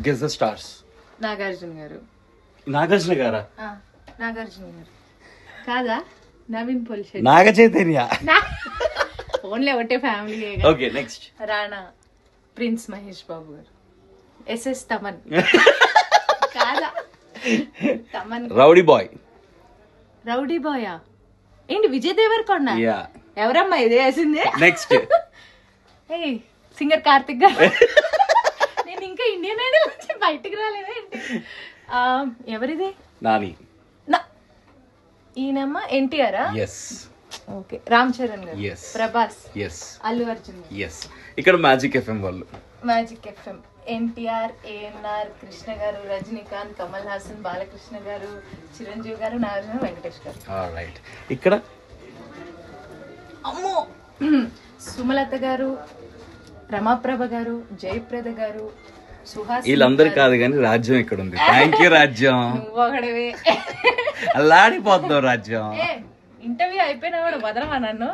Guess the stars. Nagarjuna గారు. నాగార్జున గారా? నాగార్జున గారు కాదా? నవీన్ పొలిశెట్టి. నాగ చైతన్య. ఓన్లీ ఒకటే family. Okay next. Rana. Prince Mahesh Babu గారు. ఎస్ఎస్ తమన్. కాదా? తమన్. Rowdy boy. రౌడీ బాయా? ఏంటి విజయ్ దేవరకొండ? ఎవరమ్మా ఇది వేసింది? నెక్స్ట్. సింగర్ కార్తిక్ గారు. నేను ఇంకా ఇండియన్ ఐడల్ నుంచి బయటికి రాలేదేంటి? ఎవరిది? నాని. ఈయనమ్మ ఎన్టీఆర్. ఓకే. రామ్ చరణ్ గారు. ప్రభాస్. అల్లు అర్జున్. ఇక్కడ మ్యాజిక్ ఎఫ్ఎం వాళ్ళు. Magic FM. ఎన్టీఆర్, ఏఎన్ఆర్, కృష్ణ గారు, రజనీకాంత్, కమల్ హాసన్, బాలకృష్ణ గారు, చిరంజీవి గారు, నాగార్జున, వెంకటేష్ గారు. ఇక్కడ అమ్మో సుమలత గారు, రమాప్రభ గారు, జయప్రద గారు, సుహాస్. వీళ్ళందరూ కాదు కానీ రాజ్యం ఇక్కడ ఉంది. థ్యాంక్ యూ రాజ్యం. నువ్వొకడివే. అల్లాడిపోతున్నావు రాజ్యం. ఇంటర్వ్యూ అయిపోయినా కూడా వదలమా నన్ను?